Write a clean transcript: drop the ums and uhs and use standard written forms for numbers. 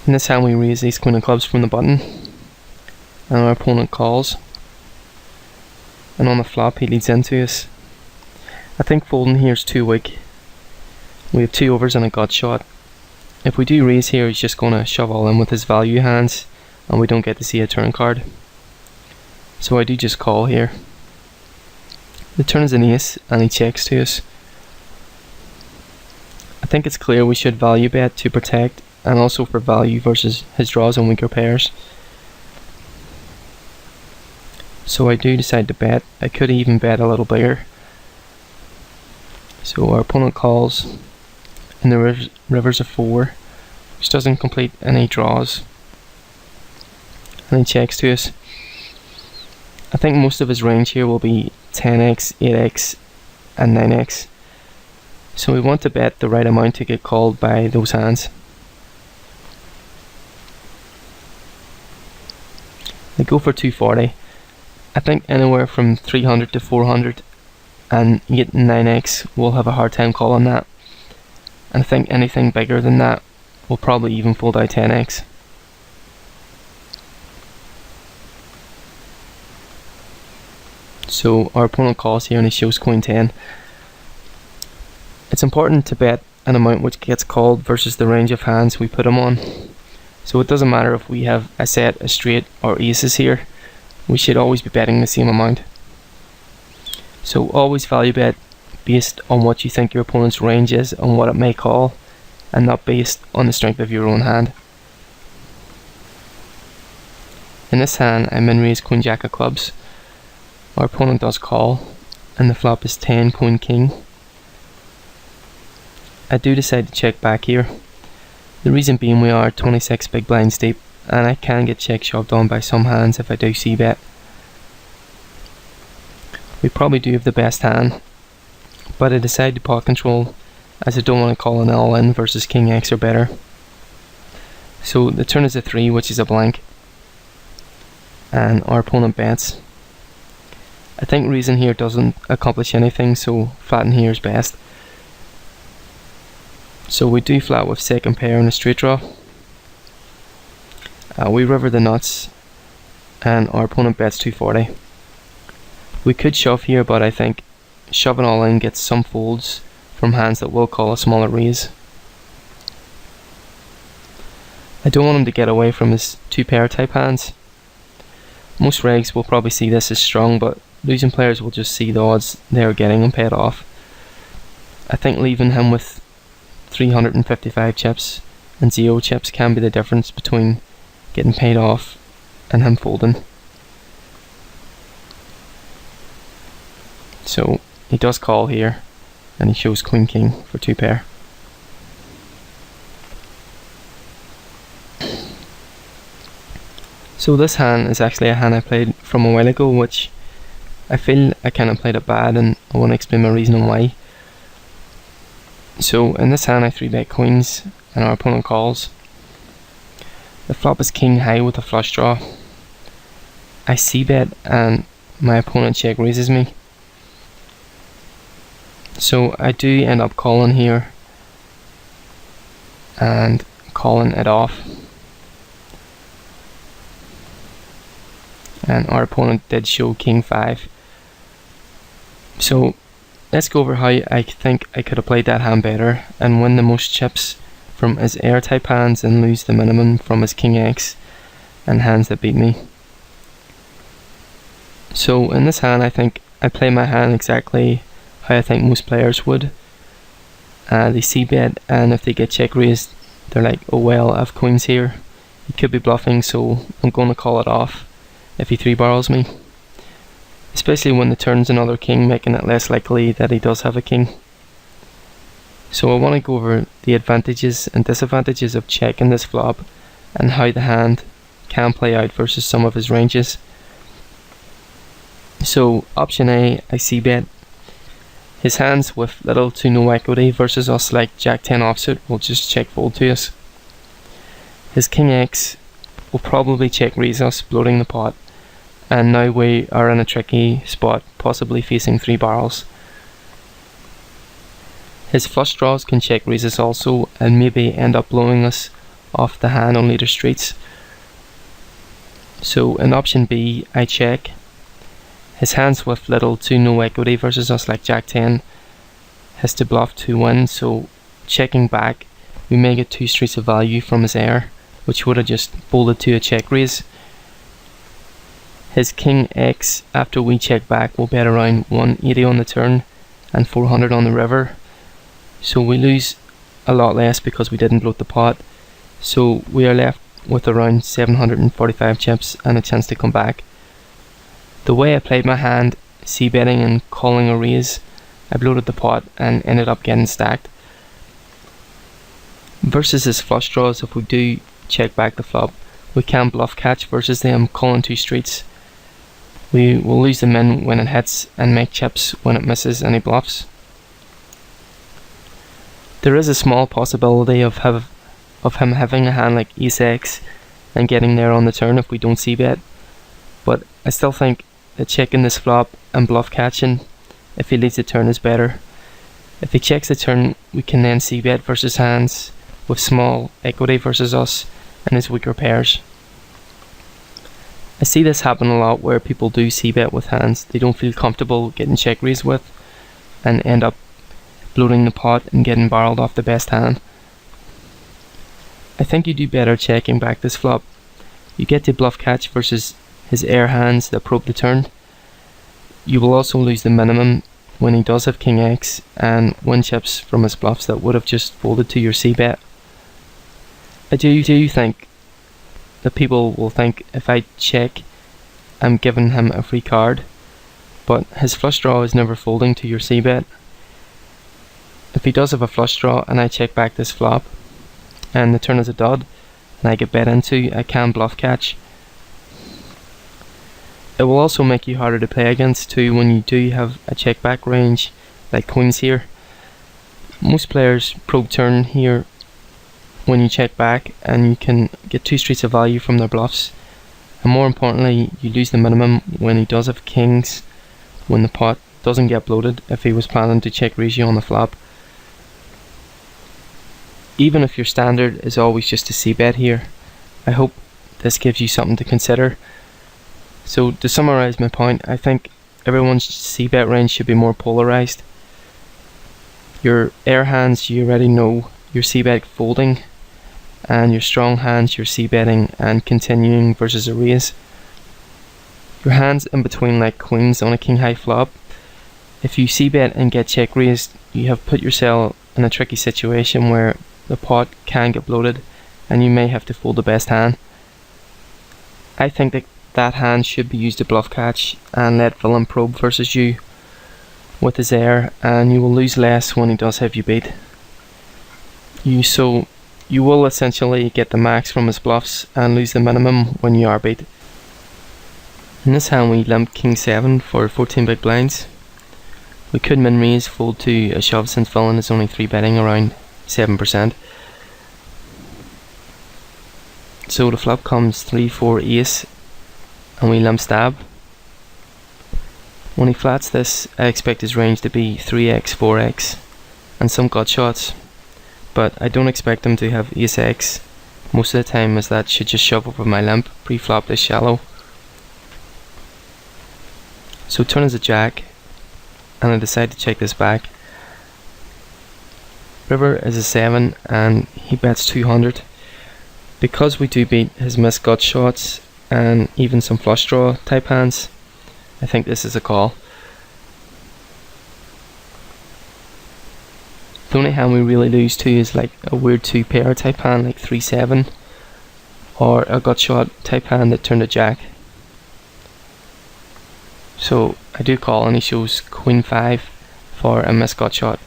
In this hand we raise ace queen of clubs from the button, and our opponent calls, and on the flop he leads into us. I think folding here is too weak. We have 2 overs and a gut shot. If we do raise here, he's just going to shove all in with his value hands, and we don't get to see a turn card. So I do just call here. The turn is an ace and he checks to us. I think it's clear we should value bet to protect, and also for value versus his draws and weaker pairs. So I do decide to bet. I could even bet a little bigger. So our opponent calls, and the river's a 4, which doesn't complete any draws, and he checks to us. I think most of his range here will be 10x, 8x and 9x. So we want to bet the right amount to get called by those hands. I go for 240. I think anywhere from 300 to 400 and 8 and 9x will have a hard time calling that. And I think anything bigger than that will probably even fold out 10x. So our opponent calls here and he shows queen 10. It's important to bet an amount which gets called versus the range of hands we put him on. So it doesn't matter if we have a set, a straight or aces here, we should always be betting the same amount. So always value bet based on what you think your opponent's range is and what it may call, and not based on the strength of your own hand. In this hand I min raise queen jack of clubs. Our opponent does call, and the flop is 10 queen king. I do decide to check back here. The reason being we are 26 big blinds deep, and I can get check shoved on by some hands if I do see bet. We probably do have the best hand, but I decide to pot control as I don't want to call an all in versus king x or better. So the turn is a 3, which is a blank, and our opponent bets. I think raising here doesn't accomplish anything, so flatten here is best. So we do flat with second pair and a straight draw. We river the nuts, and our opponent bets 240. We could shove here, but I think shoving all in gets some folds from hands that will call a smaller raise. I don't want him to get away from his 2 pair type hands. Most regs will probably see this as strong, but losing players will just see the odds they are getting and pay it off. I think leaving him with 355 chips and 0 chips can be the difference between getting paid off and him folding. So he does call here, and he shows queen king for 2 pair. So this hand is actually a hand I played from a while ago, which I feel I kind of played it bad, and I want to explain my reasoning why. So in this hand I 3-bet queens, and our opponent calls. The flop is king high with a flush draw. I c-bet and my opponent check raises me. So I do end up calling here and calling it off. And our opponent did show king 5. So let's go over how I think I could have played that hand better and win the most chips from his air type hands and lose the minimum from his king x and hands that beat me. So in this hand I think I play my hand exactly how I think most players would. They c-bet, and if they get check raised they're like, oh well, I have queens here, he could be bluffing, so I'm going to call it off if he 3-barrels me. Especially when the turn's another king, making it less likely that he does have a king. So I want to go over the advantages and disadvantages of checking this flop and how the hand can play out versus some of his ranges. So option A, I c-bet. His hands with little to no equity versus us like jack 10 offsuit will just check fold to us. His king x will probably check raise us, bloating the pot, and now we are in a tricky spot, possibly facing 3 barrels. His flush draws can check raise us also, and maybe end up blowing us off the hand on later streets. So in option B, I check. His hands with little to no equity versus us, like Jack 10 has to bluff to win, so checking back we may get 2 streets of value from his heir, which would have just folded to a check raise. His King X after we check back will bet around 180 on the turn and 400 on the river, so we lose a lot less because we didn't bloat the pot, so we are left with around 745 chips and a chance to come back. The way I played my hand, c-betting and calling a raise, I bloated the pot and ended up getting stacked. Versus his flush draws, if we do check back the flop, we can bluff catch versus them calling 2 streets. We will lose the min when it hits and make chips when it misses any bluffs. There is a small possibility of him having a hand like Ace X and getting there on the turn if we don't c-bet, but I still think that checking this flop and bluff catching if he leads the turn is better. If he checks the turn, we can then c-bet versus hands with small equity versus us and his weaker pairs. I see this happen a lot where people do c-bet with hands they don't feel comfortable getting check raised with and end up bloating the pot and getting barreled off the best hand. I think you do better checking back this flop. You get to bluff catch versus his heir hands that probe the turn. You will also lose the minimum when he does have King X and win chips from his bluffs that would have just folded to your c-bet. I do think that people will think if I check, I'm giving him a free card, but his flush draw is never folding to your c-bet. If he does have a flush draw and I check back this flop and the turn is a dud and I get bet into, I can bluff catch. It will also make you harder to play against too when you do have a check back range like queens here. Most players probe turn here when you check back and you can get 2 streets of value from their bluffs, and more importantly you lose the minimum when he does have kings when the pot doesn't get bloated if he was planning to check raise you on the flop. Even if your standard is always just a c-bet here, I hope this gives you something to consider. So to summarize my point, I think everyone's c-bet range should be more polarized. Your air hands, you already know your c-bet folding, and your strong hands, you're c-betting and continuing versus a raise. Your hands in between like queens on a king high flop, if you c-bet and get check raised, you have put yourself in a tricky situation where the pot can get bloated and you may have to fold the best hand. I think that hand should be used to bluff catch and let villain probe versus you with his heir, and you will lose less when he does have you beat. You will essentially get the max from his bluffs and lose the minimum when you are beat. In this hand we limp king 7 for 14 big blinds. We could min raise, fold to a shove since villain is only 3 betting around 7%. So the flop comes 3-4 ace and we limp stab. When he flats this, I expect his range to be 3x, 4x and some gut shots, but I don't expect him to have ace x most of the time, as that should just shove up with my limp. Pre-flop this shallow. So turn is a jack and I decide to check this back. River is a 7 and he bets 200. Because we do beat his missed gut shots and even some flush draw type hands, I think this is a call. The only hand we really lose to is like a weird 2 pair type hand like 3-7 or a gut shot type hand that turned a jack. So I do call and he shows queen 5 for a missed gut shot.